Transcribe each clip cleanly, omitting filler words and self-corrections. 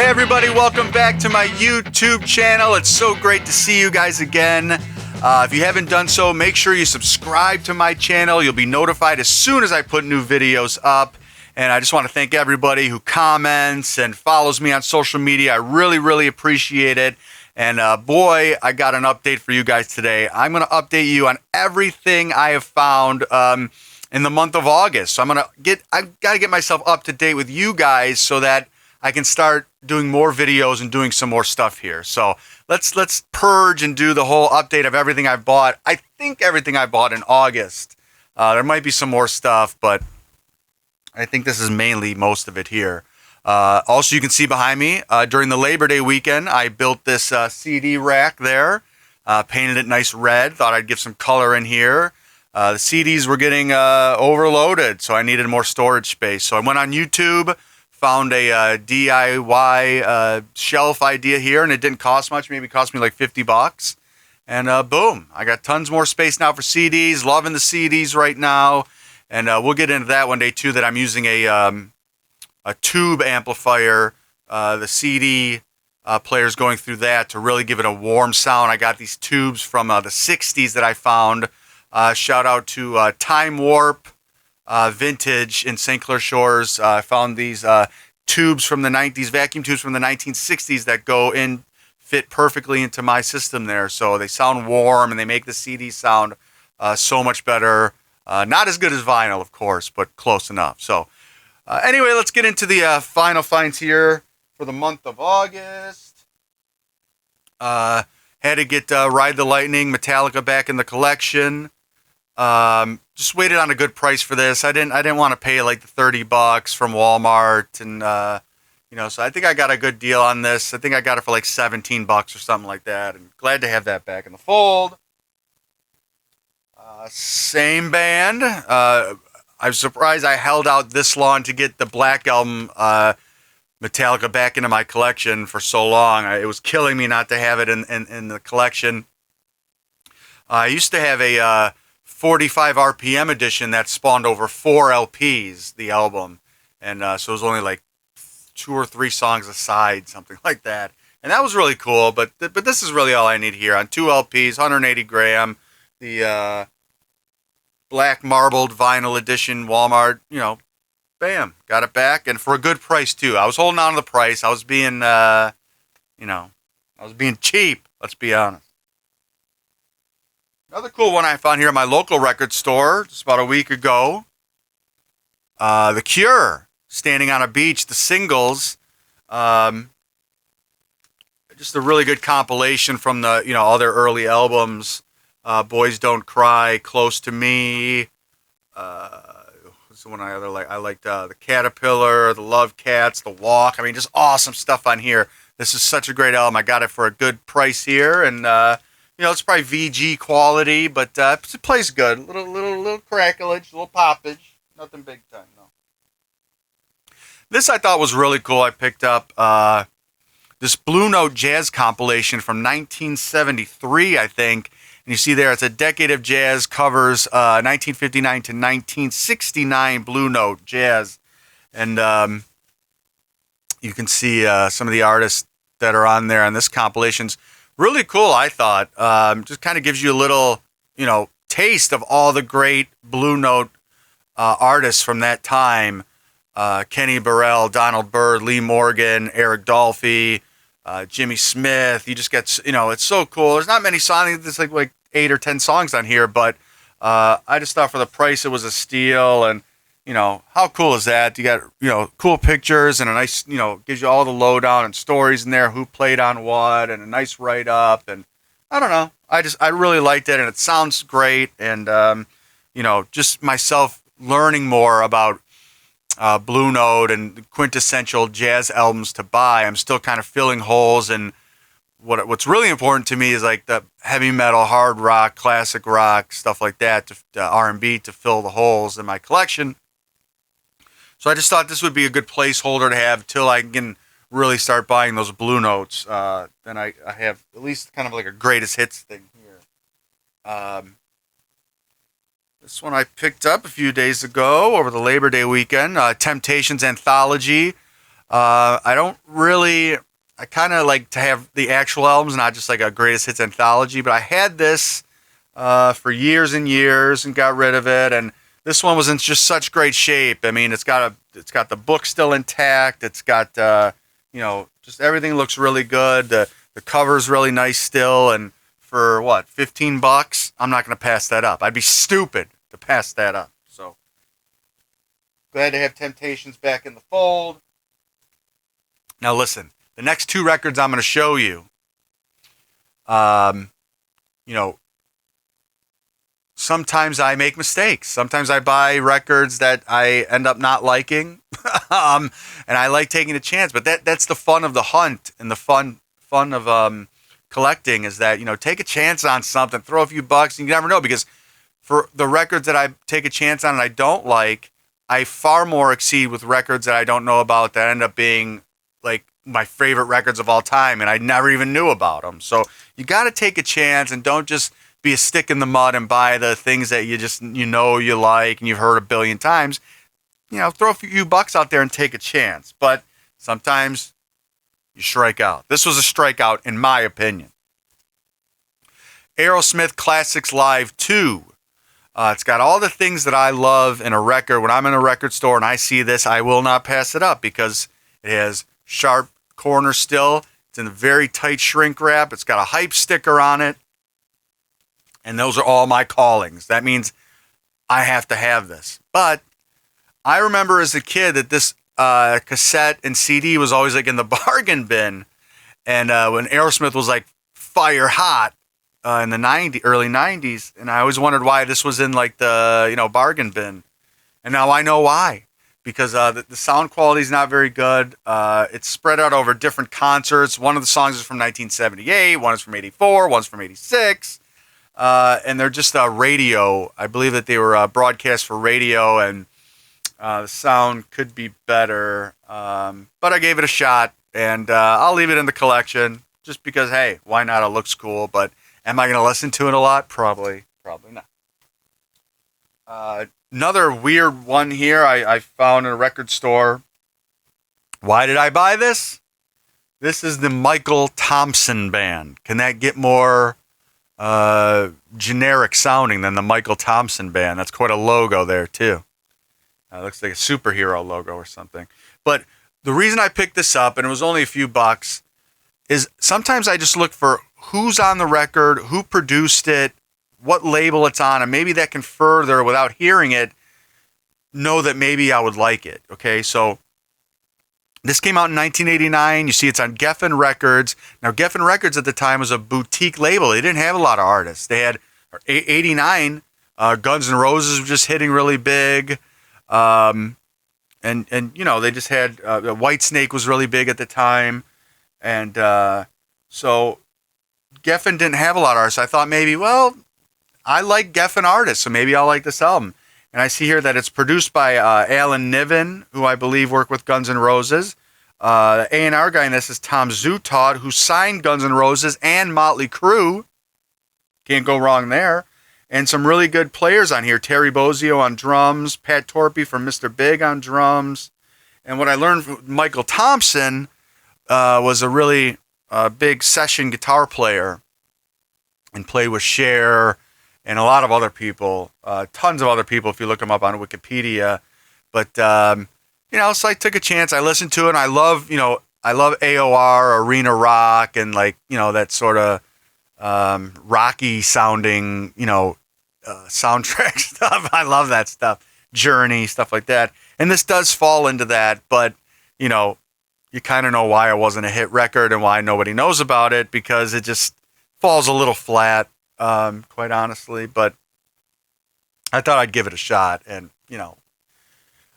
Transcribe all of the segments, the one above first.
everybody, welcome back to my YouTube channel. It's so great to see you guys again. If you haven't done so, make sure you subscribe to my channel. You'll be notified as soon as I put new videos up. And I just want to thank everybody who comments and follows me on social media. I really appreciate it. And boy, I got an update for you guys today. I'm going to update you on everything I have found in the month of August. So I've got to get myself up to date with you guys so that I can start doing more videos and doing some more stuff here. So let's purge and do the whole update of everything I've bought. I think everything I bought in August. There might be some more stuff, but I think this is mainly most of it here. Also, you can see behind me, during the Labor Day weekend, I built this CD rack there, painted it nice red, thought I'd give some color in here. The CDs were getting overloaded, so I needed more storage space. So I went on YouTube, found a DIY shelf idea here, and it didn't cost much. Maybe it cost me like 50 bucks. And boom, I got tons more space now for CDs. Loving the CDs right now. And we'll get into that one day too, that I'm using a tube amplifier. The CD player's going through that to really give it a warm sound. I got these tubes from the 60s that I found. Shout out to Time Warp Vintage in St. Clair Shores. I found these tubes from the 90s, vacuum tubes from the 1960s that fit perfectly into my system there. So they sound warm and they make the CD sound so much better. Not as good as vinyl, of course, but close enough. So anyway, let's get into the final finds here for the month of August. Had to get Ride the Lightning, Metallica back in the collection. Just waited on a good price for this. I didn't want to pay like the 30 bucks from Walmart, and so I think I got a good deal on this. I think I got it for like 17 bucks or something like that, and glad to have that back in the fold. Same band. I'm surprised I held out this long to get the Black Album Metallica back into my collection for so long. It was killing me not to have it in the collection. I used to have a 45 RPM edition that spawned over 4 LPs, the album. And so it was only like 2 or 3 songs a side, something like that. And that was really cool, but this is really all I need here. On 2 LPs, 180 gram, the black marbled vinyl edition, Walmart, bam, got it back, and for a good price too. I was holding on to the price. I was being, I was being cheap, let's be honest. Another cool one I found here at my local record store just about a week ago. The Cure, Standing on a Beach, the singles. Just a really good compilation from the, all their early albums. Boys Don't Cry, Close to Me. What's the one I like? I liked the Caterpillar, the Love Cats, the Walk. I mean, just awesome stuff on here. This is such a great album. I got it for a good price here, and it's probably VG quality, but it plays good. Little crackleage, little poppage, nothing big time, no. This I thought was really cool. I picked up this Blue Note jazz compilation from 1973, I think. And you see there, it's a decade of jazz, covers 1959 to 1969 Blue Note jazz. And you can see some of the artists that are on there on this compilation's really cool, I thought. Just kind of gives you a little, taste of all the great Blue Note artists from that time. Kenny Burrell, Donald Byrd, Lee Morgan, Eric Dolphy, Jimmy Smith. You just get, it's so cool. There's not many songs. There's like 8 or 10 songs on here, but I just thought for the price it was a steal. And how cool is that? You got cool pictures and a nice gives you all the lowdown and stories in there, who played on what, and a nice write up. And I don't know, I really liked it, and it sounds great. And just myself learning more about Blue Note and quintessential jazz albums to buy. I'm still kind of filling holes, and what's really important to me is like the heavy metal, hard rock, classic rock, stuff like that, to R&B, to fill the holes in my collection. So I just thought this would be a good placeholder to have till I can really start buying those Blue Notes. Then I have at least kind of like a greatest hits thing here. This one I picked up a few days ago over the Labor Day weekend. Temptations Anthology. I don't really. I kind of like to have the actual albums, not just like a greatest hits anthology. But I had this for years and years and got rid of it. And this one was in just such great shape. I mean, it's got the book still intact. It's got just everything looks really good. The cover's really nice still. And for what, $15? I'm not going to pass that up. I'd be stupid to pass that up. So glad to have Temptations back in the fold. Now listen, the next two records I'm going to show you, you know, sometimes I make mistakes. Sometimes I buy records that I end up not liking, and I like taking a chance. But that's the fun of the hunt and the fun of collecting is that, take a chance on something, throw a few bucks, and you never know, because for the records that I take a chance on and I don't like, I far more exceed with records that I don't know about that end up being like my favorite records of all time, and I never even knew about them. So you got to take a chance and don't just be a stick in the mud and buy the things that you like and you've heard a billion times. Throw a few bucks out there and take a chance. But sometimes you strike out. This was a strikeout, in my opinion. Aerosmith Classics Live 2. It's got all the things that I love in a record. When I'm in a record store and I see this, I will not pass it up because it has sharp corners still. It's in a very tight shrink wrap. It's got a hype sticker on it. And those are all my callings. That means I have to have this. But I remember as a kid that this cassette and CD was always like in the bargain bin. And when Aerosmith was like fire hot in the early 90s. And I always wondered why this was in like the bargain bin. And now I know why. Because the sound quality is not very good. It's spread out over different concerts. One of the songs is from 1978. One is from 84. One's from 86. And they're just radio. I believe that they were broadcast for radio, and the sound could be better. But I gave it a shot, and I'll leave it in the collection just because, hey, why not? It looks cool. But am I going to listen to it a lot? Probably not. Another weird one here I found in a record store. Why did I buy this? This is the Michael Thompson Band. Can that get more generic sounding than the Michael Thompson Band? That's quite a logo there too. It looks like a superhero logo or something. But the reason I picked this up, and it was only a few bucks, is sometimes I just look for who's on the record, who produced it, what label it's on, and maybe that can further, without hearing it, know that maybe I would like it. Okay, so this came out in 1989. You see it's on Geffen Records. Now, Geffen Records at the time was a boutique label. They didn't have a lot of artists. They had 89, Guns N' Roses was just hitting really big. And they just had Whitesnake was really big at the time. And so Geffen didn't have a lot of artists. I thought maybe, well, I like Geffen artists, so maybe I'll like this album. And I see here that it's produced by Alan Niven, who I believe worked with Guns N' Roses. The A&R guy in this is Tom Zutaut, who signed Guns N' Roses and Motley Crue. Can't go wrong there. And some really good players on here. Terry Bozzio on drums, Pat Torpey from Mr. Big on drums. And what I learned from Michael Thompson was a really big session guitar player and played with Cher and a lot of other people, tons of other people if you look them up on Wikipedia. But, so I took a chance. I listened to it, and I love AOR, arena rock, and that sort of rocky sounding, soundtrack stuff. I love that stuff. Journey, stuff like that. And this does fall into that, but, you kind of know why it wasn't a hit record and why nobody knows about it, because it just falls a little flat. Quite honestly, but I thought I'd give it a shot, and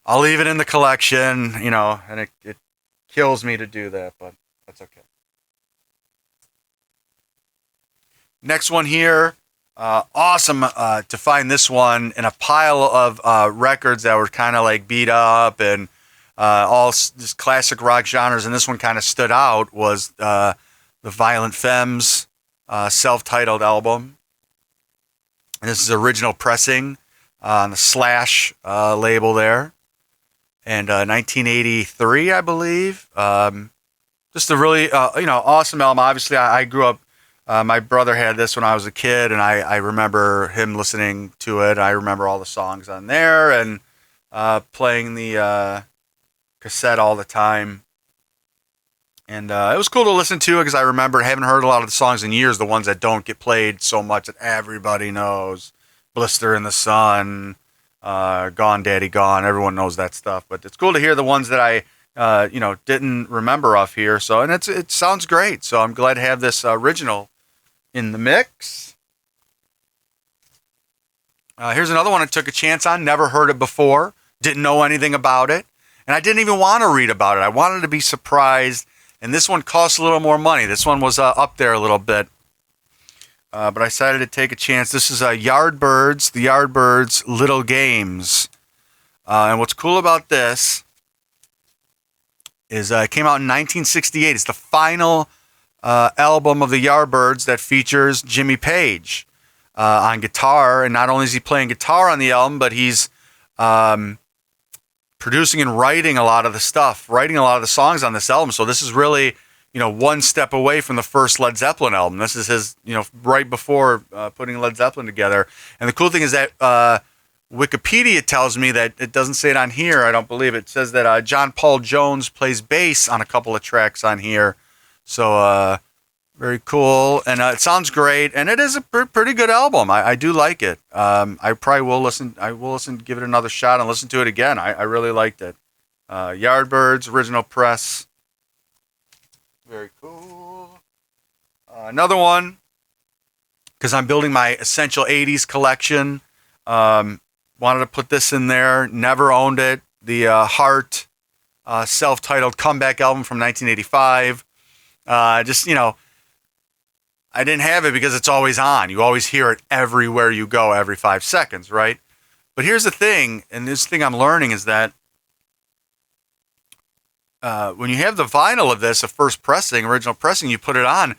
I'll leave it in the collection, and it kills me to do that, but that's okay. Next one here, awesome to find this one in a pile of records that were kind of like beat up and all just classic rock genres, and this one kind of stood out, was the Violent Femmes self-titled album. And this is original pressing on the Slash label there. and 1983, I believe. Just a really awesome album. Obviously, I grew up. My brother had this when I was a kid, and I remember him listening to it. I remember all the songs on there and playing the cassette all the time. And it was cool to listen to because I remember having heard a lot of the songs in years, the ones that don't get played so much that everybody knows. Blister in the Sun, Gone Daddy Gone, everyone knows that stuff. But it's cool to hear the ones that I didn't remember off here. So, and it sounds great. So I'm glad to have this original in the mix. Here's another one I took a chance on. Never heard it before. Didn't know anything about it. And I didn't even want to read about it. I wanted to be surprised. And this one costs a little more money. This one was up there a little bit. But I decided to take a chance. This is Yardbirds, the Yardbirds Little Games. And what's cool about this is it came out in 1968. It's the final album of the Yardbirds that features Jimmy Page on guitar. And not only is he playing guitar on the album, but he's producing and writing a lot of the stuff, writing a lot of the songs on this album. So this is really, one step away from the first Led Zeppelin album. This is his, right before putting Led Zeppelin together. And the cool thing is that Wikipedia tells me that, it doesn't say it on here, I don't believe it, says that John Paul Jones plays bass on a couple of tracks on here. So very cool. And it sounds great. And it is a pretty good album. I do like it. I probably will listen. I will listen, give it another shot and listen to it again. I really liked it. Yardbirds, original press. Very cool. Another one, because I'm building my Essential 80s collection. Wanted to put this in there. Never owned it. The Heart self-titled comeback album from 1985. I didn't have it because it's always on. You always hear it everywhere you go, every 5 seconds, right? But here's the thing, and this thing I'm learning is that when you have the vinyl of this, a first pressing, original pressing, you put it on,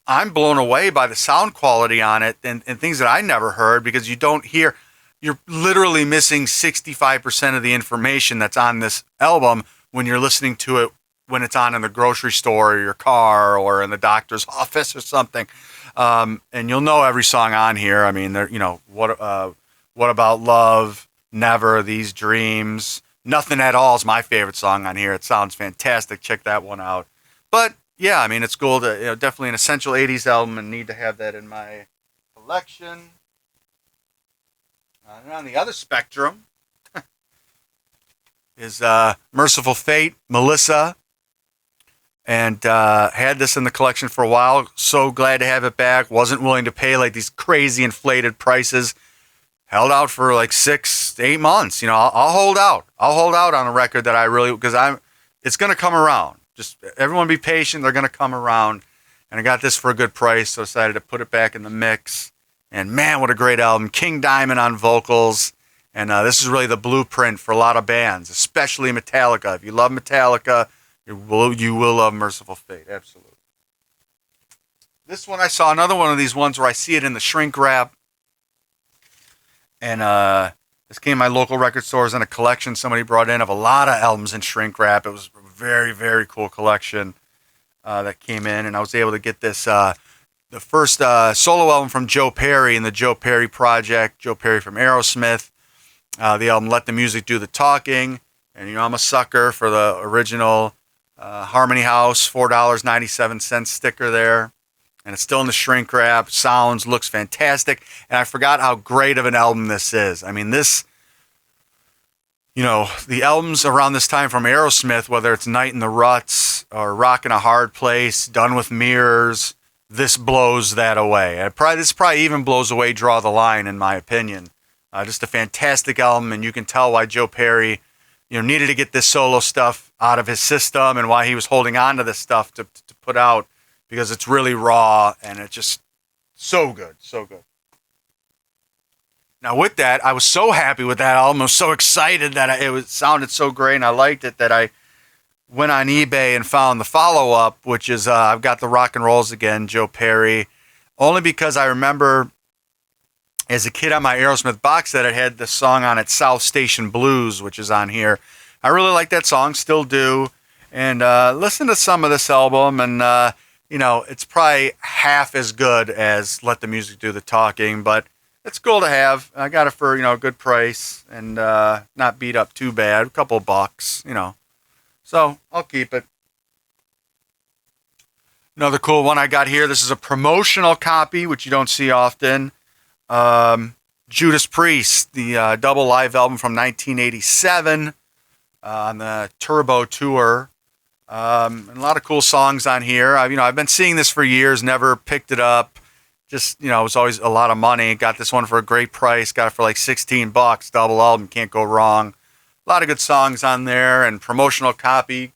I'm blown away by the sound quality on it and things that I never heard, because you don't hear, you're literally missing 65% of the information that's on this album when you're listening to it when it's on in the grocery store or your car or in the doctor's office or something. And you'll know every song on here. I mean, what About Love, Never, These Dreams, Nothing at All is my favorite song on here. It sounds fantastic. Check that one out. But yeah, I mean, it's cool to, definitely an essential 80s album and need to have that in my collection. And on the other spectrum is Merciful Fate, Melissa. And had this in the collection for a while. So glad to have it back. Wasn't willing to pay like these crazy inflated prices. Held out for like 6 to 8 months. I'll hold out. I'll hold out on a record that I really, because it's going to come around. Just everyone be patient. They're going to come around. And I got this for a good price, so I decided to put it back in the mix. And man, what a great album. King Diamond on vocals. And this is really the blueprint for a lot of bands, especially Metallica. If you love Metallica, you will love Merciful Fate, absolutely. This one, I saw another one of these ones where I see it in the shrink wrap. And this came to my local record stores in a collection somebody brought in of a lot of albums in shrink wrap. It was a very, very cool collection that came in. And I was able to get this, the first solo album from Joe Perry in the Joe Perry Project. Joe Perry from Aerosmith. The album Let the Music Do the Talking. And I'm a sucker for the original Harmony House, $4.97 sticker there. And it's still in the shrink wrap. Sounds, looks fantastic. And I forgot how great of an album this is. I mean, this, the albums around this time from Aerosmith, whether it's Night in the Ruts or Rockin' a Hard Place, Done with Mirrors, this blows that away. This probably even blows away Draw the Line, in my opinion. Just a fantastic album, and you can tell why Joe Perry needed to get this solo stuff out of his system and why he was holding on to this stuff to put out, because it's really raw and it's just so good, so good. Now with that, I was so happy with that album. I was so excited that it sounded so great and I liked it that I went on eBay and found the follow-up, which is I've got the Rock and Rolls Again, Joe Perry, only because I remember as a kid on my Aerosmith box set, it had this song on it, South Station Blues, which is on here. I really like that song, still do. And listen to some of this album, and it's probably half as good as Let the Music Do the Talking, but it's cool to have. I got it for a good price and not beat up too bad, a couple bucks, So I'll keep it. Another cool one I got here. This is a promotional copy, which you don't see often. Judas Priest, the double live album from 1987 on the Turbo Tour. And a lot of cool songs on here. I've been seeing this for years, never picked it up. Just, it was always a lot of money. Got this one for a great price. Got it for like $16. Double album, can't go wrong. A lot of good songs on there, and promotional copy,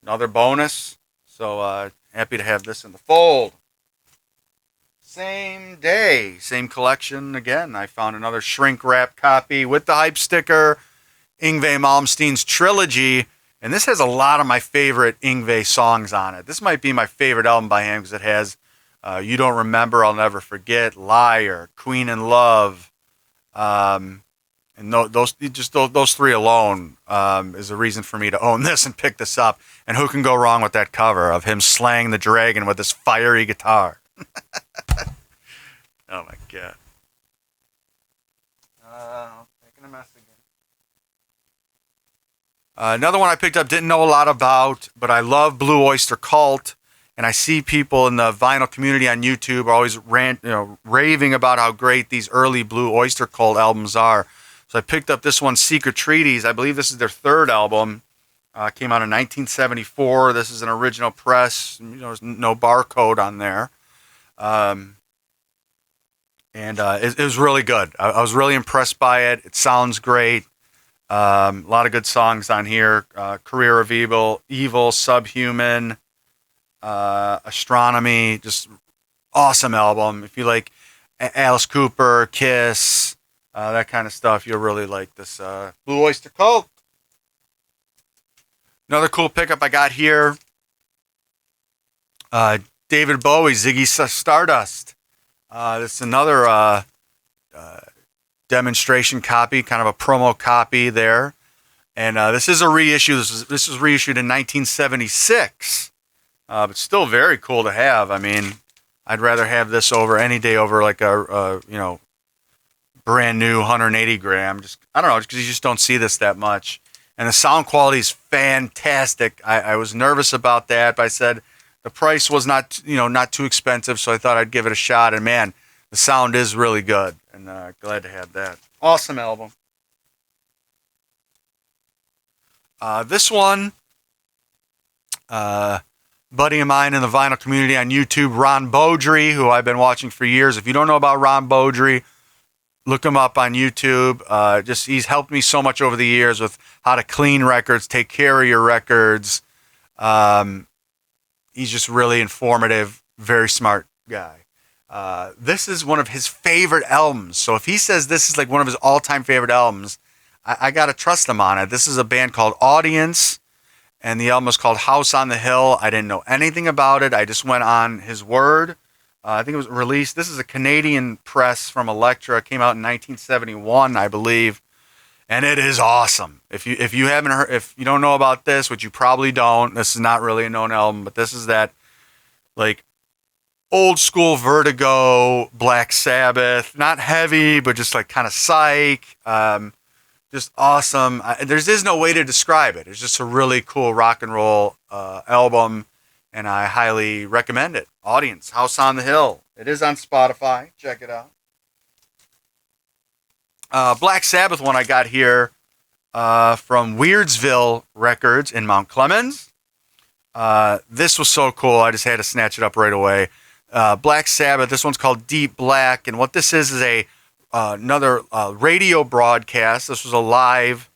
another bonus. So happy to have this in the fold. Same day, same collection again. I found another shrink wrap copy with the hype sticker, Yngwie Malmsteen's Trilogy. And this has a lot of my favorite Yngwie songs on it. This might be my favorite album by him because it has You Don't Remember, I'll Never Forget, Liar, Queen in Love. And those three alone is a reason for me to own this and pick this up. And who can go wrong with that cover of him slaying the dragon with this fiery guitar? Oh my God. Making a mess again. Another one I picked up, didn't know a lot about, but I love Blue Oyster Cult, and I see people in the vinyl community on YouTube are always raving about how great these early Blue Oyster Cult albums are. So I picked up this one, Secret Treaties. I believe this is their third album. Came out in 1974. This is an original press. There's no barcode on there. It was really good. I was really impressed by it. It sounds great. A lot of good songs on here. Career of Evil, Subhuman, Astronomy. Just awesome album. If you like Alice Cooper, Kiss, that kind of stuff, you'll really like this Blue Oyster Cult. Another cool pickup I got here. David Bowie, Ziggy Stardust. This is another demonstration copy, kind of a promo copy there. And this is a reissue. This was reissued in 1976. But still very cool to have. I mean, I'd rather have this any day over like a brand new 180 gram. I don't know, because you just don't see this that much. And the sound quality is fantastic. I was nervous about that, but I said the price was not too expensive, so I thought I'd give it a shot. And man, the sound is really good, and glad to have that. Awesome album. This one, buddy of mine in the vinyl community on YouTube, Ron Beaudry, who I've been watching for years. If you don't know about Ron Beaudry, look him up on YouTube. He's helped me so much over the years with how to clean records, take care of your records. He's just really informative, very smart guy. This is one of his favorite albums. So if he says this is like one of his all-time favorite albums, I got to trust him on it. This is a band called Audience, and the album is called House on the Hill. I didn't know anything about it. I just went on his word. I think it was released. This is a Canadian press from Elektra. It came out in 1971, I believe, and it is awesome. If you haven't heard, if you don't know about this, which you probably don't, this is not really a known album, but this is that like old school Vertigo, Black Sabbath, not heavy, but just like kind of psych. Just awesome. There's no way to describe it. It's just a really cool rock and roll album, and I highly recommend it. Audience, House on the Hill. It is on Spotify. Check it out. Black Sabbath one I got here from Weirdsville Records in Mount Clemens. This was so cool. I just had to snatch it up right away. Black Sabbath. This one's called Deep Black, and what this is another radio broadcast. This was a live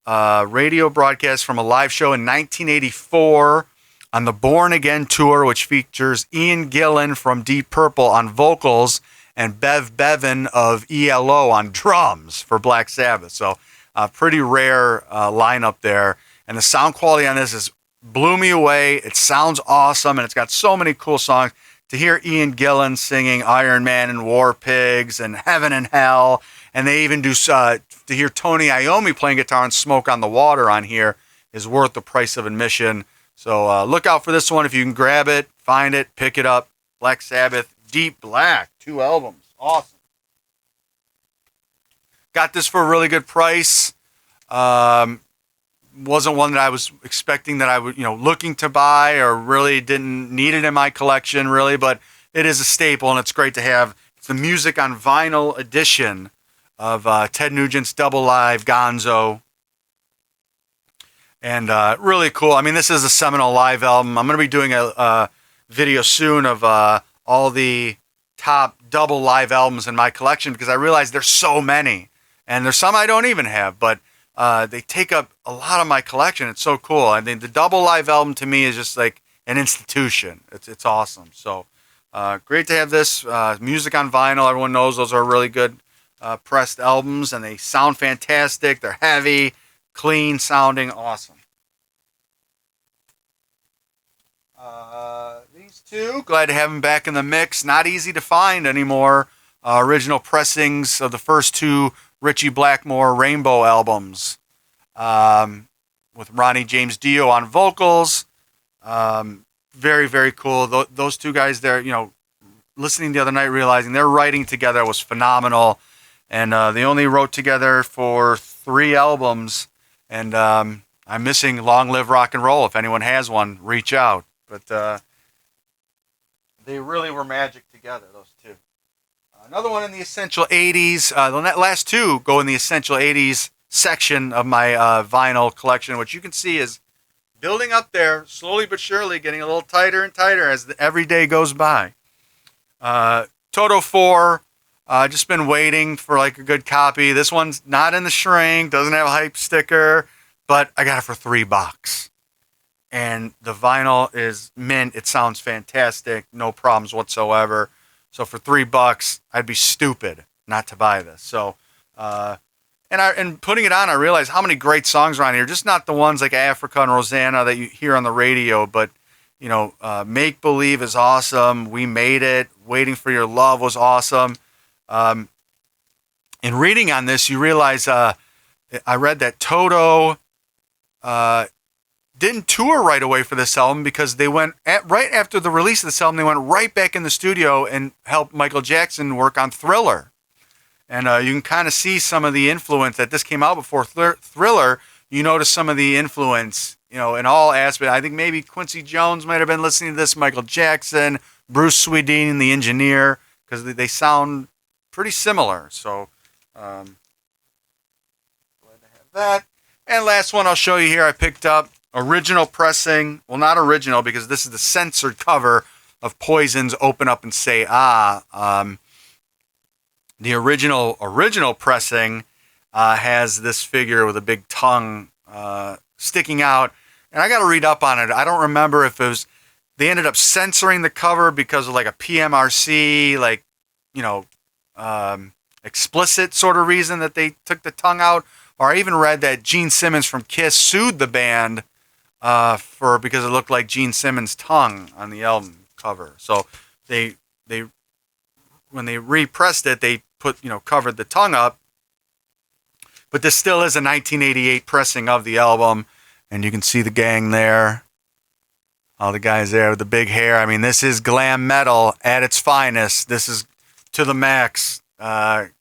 radio broadcast from a live show in 1984 on the Born Again tour, which features Ian Gillan from Deep Purple on vocals and Bev Bevan of ELO on drums for Black Sabbath. So a pretty rare lineup there. And the sound quality on this blew me away. It sounds awesome, and it's got so many cool songs. To hear Ian Gillan singing Iron Man and War Pigs and Heaven and Hell, And they even do, to hear Tony Iommi playing guitar and Smoke on the Water on here is worth the price of admission. So look out for this one if you can grab it, find it, pick it up. Black Sabbath, Deep Black, 2 albums. Awesome. Got this for a really good price. Wasn't one that I was expecting that I would, looking to buy, or really didn't need it in my collection, really, but it is a staple, and it's great to have. It's the Music on Vinyl edition of Ted Nugent's Double Live Gonzo. And really cool. I mean, this is a seminal live album. I'm going to be doing a video soon of all the top double live albums in my collection, because I realize there's so many. And there's some I don't even have, but they take up a lot of my collection. It's so cool. I mean, the double live album to me is just like an institution. It's awesome. So great to have this. Music on Vinyl. Everyone knows those are really good pressed albums, and they sound fantastic. They're heavy, clean sounding, awesome. These two, glad to have them back in the mix. Not easy to find anymore. Original pressings of the first 2 Ritchie Blackmore Rainbow albums, with Ronnie James Dio on vocals. Very, very cool. Those 2 guys there, listening the other night, realizing their writing together was phenomenal. And they only wrote together for 3 albums. And I'm missing Long Live Rock and Roll. If anyone has one, reach out. But they really were magic together, those 2. Another one in the Essential 80s. The last 2 go in the Essential 80s section of my vinyl collection, which you can see is building up there, slowly but surely, getting a little tighter and tighter as every day goes by. Toto 4, just been waiting for like a good copy. This one's not in the shrink, doesn't have a hype sticker, but I got it for $3. And the vinyl is mint. It sounds fantastic. No problems whatsoever. So for $3, I'd be stupid not to buy this. So, and putting it on, I realized how many great songs are on here. Just not the ones like Africa and Rosanna that you hear on the radio, but Make Believe is awesome. We Made It. Waiting for Your Love was awesome. In reading on this, you realize I read that Toto didn't tour right away for this album, because they went right after the release of this album, they went right back in the studio and helped Michael Jackson work on Thriller. And you can kind of see some of the influence that this came out before Thriller. You notice some of the influence, in all aspects. I think maybe Quincy Jones might have been listening to this, Michael Jackson, Bruce Swedien, the engineer, because they sound pretty similar. So glad to have that. And last one I'll show you here, I picked up original pressing. Well, not original, because this is the censored cover of Poison's Open Up and Say Ah. The original pressing has this figure with a big tongue sticking out. And I got to read up on it. I don't remember if it was, they ended up censoring the cover because of like a PMRC, explicit sort of reason that they took the tongue out. Or I even read that Gene Simmons from Kiss sued the band because it looked like Gene Simmons' tongue on the album cover. So they when they repressed it, they covered the tongue up. But this still is a 1988 pressing of the album, and you can see the gang there. All the guys there with the big hair. I mean, this is glam metal at its finest. This is to the max, 80s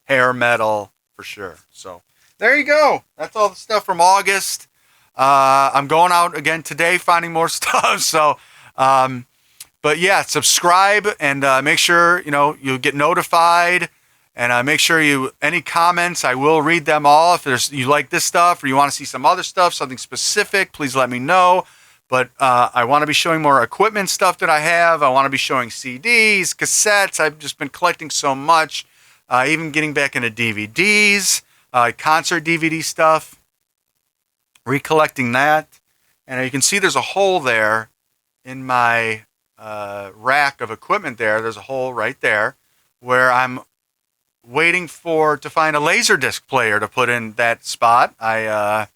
hair metal for sure. So there you go. That's all the stuff from August. I'm going out again today, finding more stuff. So, but yeah, subscribe and make sure, you get notified. And make sure any comments, I will read them all. If you like this stuff or you want to see some other stuff, something specific, please let me know. But I want to be showing more equipment stuff that I have. I want to be showing CDs, cassettes. I've just been collecting so much. Even getting back into DVDs, concert DVD stuff, recollecting that. And you can see there's a hole there in my rack of equipment there. There's a hole right there where I'm waiting to find a Laserdisc player to put in that spot. I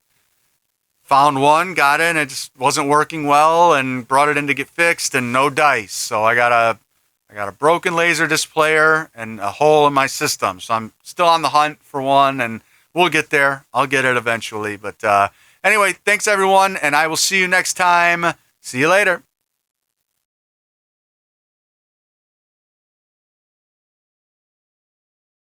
found one, got it just wasn't working well, and brought it in to get fixed, and no dice. So I gotta I got a broken laser displayer and a hole in my system. So I'm still on the hunt for one, and we'll get there. I'll get it eventually. But anyway, thanks everyone, and I will see you next time. See you later.